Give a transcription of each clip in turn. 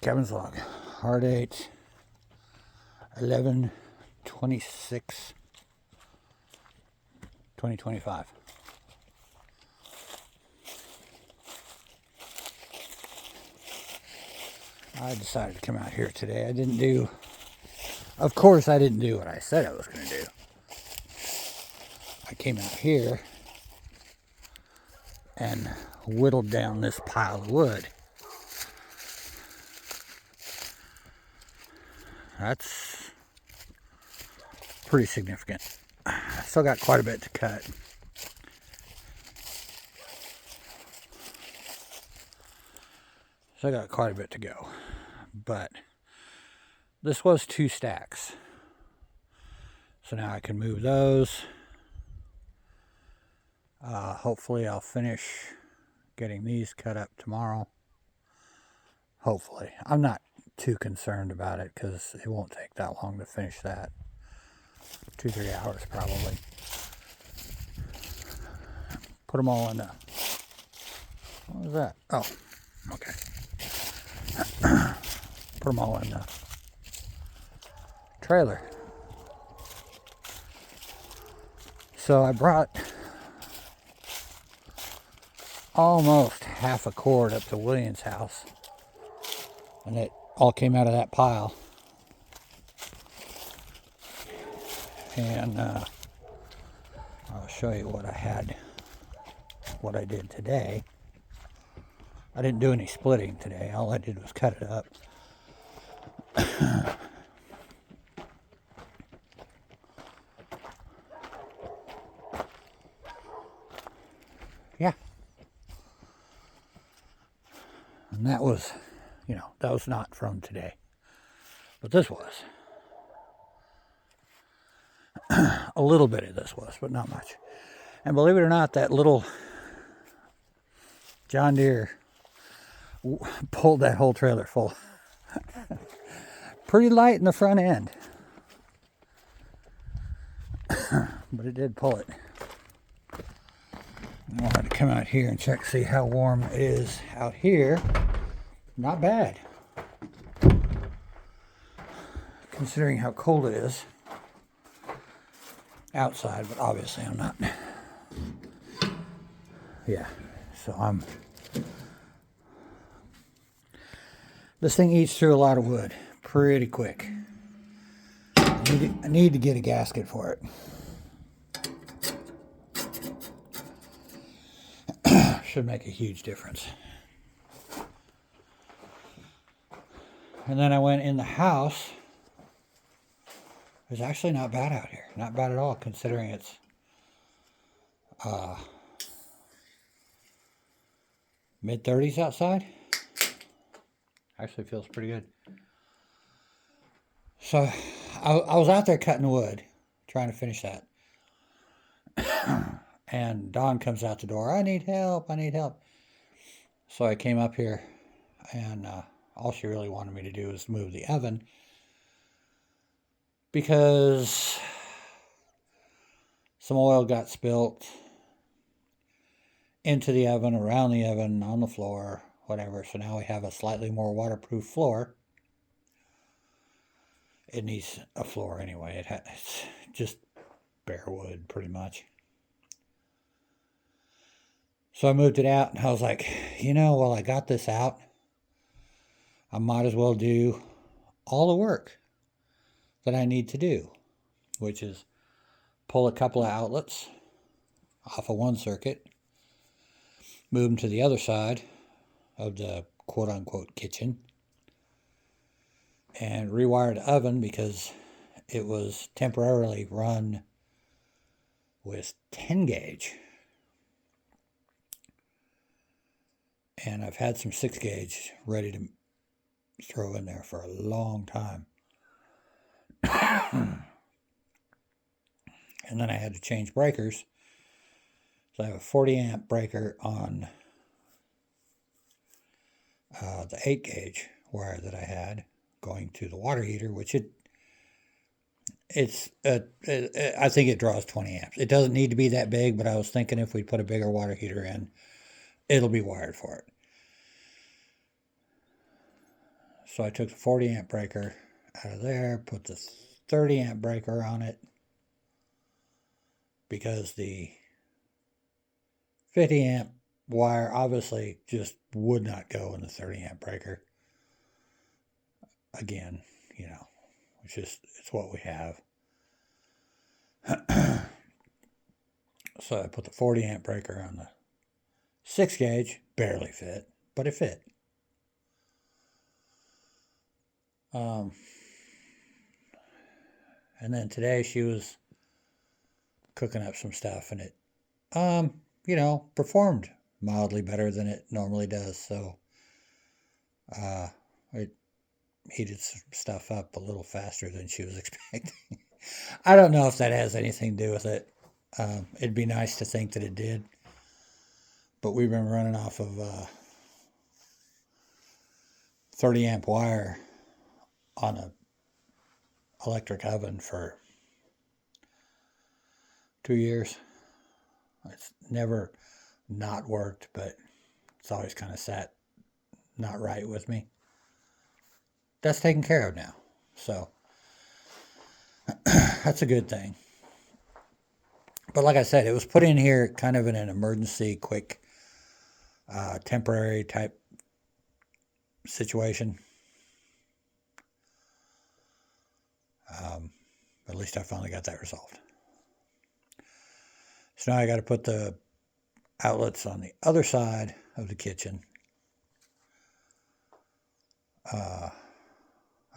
Cabin's log. Ourdate 11/26/2025. I decided to come out here today. Of course I didn't do what I said I was going to do. I came out here and whittled down this pile of wood. That's pretty significant. I still got quite a bit to cut. So I got quite a bit to go. But this was 2 stacks. So now I can move those. Hopefully I'll finish getting these cut up tomorrow. Hopefully. I'm not too concerned about it because it won't take that long to finish that. 2-3 hours probably. Put them all in the... What was that? Oh, okay. Put them all in the trailer. So I brought almost half a cord up to William's house, and it all came out of that pile. And I'll show you what I did today. I didn't do any splitting today. All I did was cut it up. Yeah. And that was, that was not from today. But this was. A little bit of this was, but not much. And believe it or not, that little John Deere pulled that whole trailer full. Pretty light in the front end. But it did pull it. I wanted to come out here and check, see how warm it is out here. Not bad. Considering how cold it is outside, but obviously I'm not. Yeah, so this thing eats through a lot of wood pretty quick. I need to get a gasket for it. Should make a huge difference. And then I went in the house. It's actually not bad out here. Not bad at all, considering it's mid-30s outside. Actually feels pretty good. So I was out there cutting wood, trying to finish that. And Dawn comes out the door. I need help. So I came up here, and all she really wanted me to do was move the oven, because some oil got spilt into the oven, around the oven, on the floor, whatever. So now we have a slightly more waterproof floor. It needs a floor anyway. It's just bare wood, pretty much. So I moved it out, and I was like, while I got this out, I might as well do all the work that I need to do, which is pull a couple of outlets off of one circuit, move them to the other side of the quote-unquote kitchen, and rewire the oven because it was temporarily run with 10 gauge. And I've had some 6 gauge ready to throw in there for a long time. And then I had to change breakers. So I have a 40 amp breaker on the 8 gauge wire that I had going to the water heater, which I think it draws 20 amps. It doesn't need to be that big, but I was thinking if we put a bigger water heater in, it'll be wired for it. So I took the 40 amp breaker out of there, put the 30 amp breaker on it, because the 50 amp wire obviously just would not go in the 30 amp breaker. Again, it's what we have. So I put the 40 amp breaker on the 6 gauge, barely fit, but it fit. And then today she was cooking up some stuff, and it, performed mildly better than it normally does. So, it heated some stuff up a little faster than she was expecting. I don't know if that has anything to do with it. It'd be nice to think that it did, but we've been running off of 30 amp wire on a electric oven for 2 years. It's never not worked, but it's always kind of sat not right with me. That's taken care of now, so that's a good thing. But like I said, it was put in here kind of in an emergency, quick, temporary type situation. At least I finally got that resolved. So now I got to put the outlets on the other side of the kitchen. I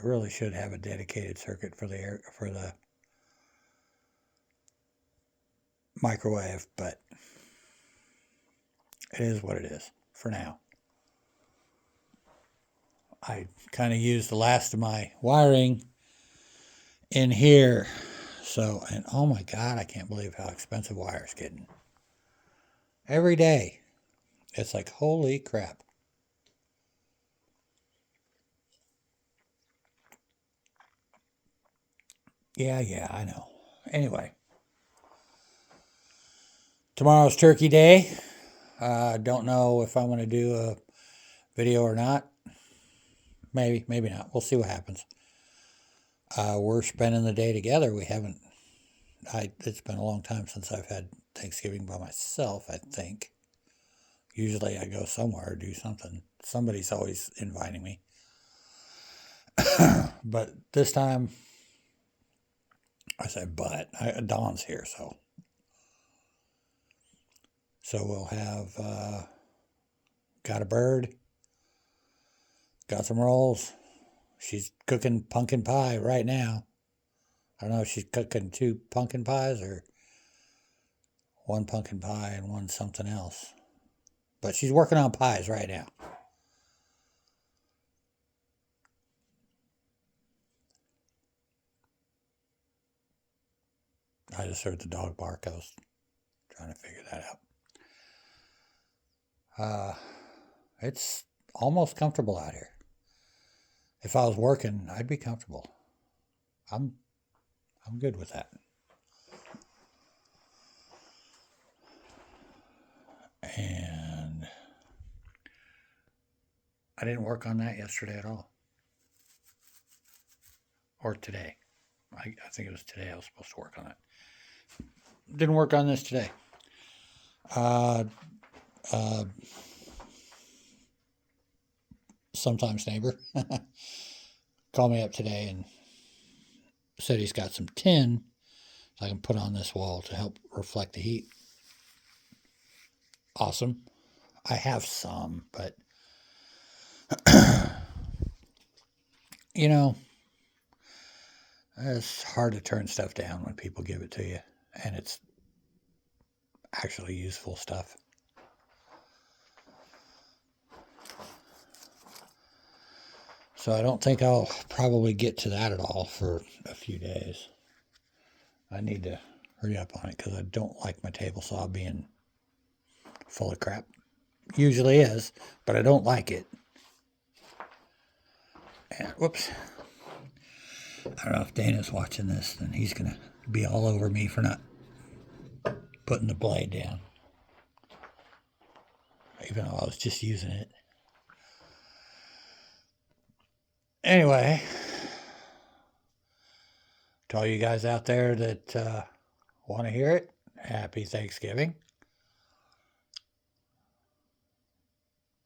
really should have a dedicated circuit for the microwave, but it is what it is for now. I kind of used the last of my wiring in here. So, and oh my God, I can't believe how expensive wire is getting. Every day. It's like, holy crap. Yeah, I know. Anyway. Tomorrow's Turkey Day. Don't know if I'm going to do a video or not. Maybe not. We'll see what happens. We're spending the day together. It's been a long time since I've had Thanksgiving by myself, I think. Usually I go somewhere or do something. Somebody's always inviting me. But this time, I said, Dawn's here, so. So we'll have, got a bird, got some rolls. She's cooking pumpkin pie right now. I don't know if she's cooking 2 pumpkin pies or 1 pumpkin pie and 1 something else. But she's working on pies right now. I just heard the dog bark. I was trying to figure that out. It's almost comfortable out here. If I was working, I'd be comfortable. I'm good with that. And I didn't work on that yesterday at all. Or today. I think it was today I was supposed to work on it. Didn't work on this today. Sometimes neighbor called me up today and said he's got some tin so I can put on this wall to help reflect the heat. Awesome. I have some, but it's hard to turn stuff down when people give it to you and it's actually useful stuff. So I don't think I'll probably get to that at all for a few days. I need to hurry up on it because I don't like my table saw being full of crap. Usually is, but I don't like it. And whoops. I don't know if Dana's watching this, then he's going to be all over me for not putting the blade down. Even though I was just using it. Anyway, to all you guys out there that want to hear it, happy Thanksgiving.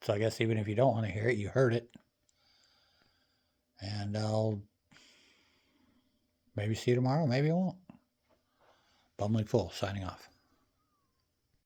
So I guess even if you don't want to hear it, you heard it. And I'll maybe see you tomorrow, maybe I won't. Bumbling Fool signing off.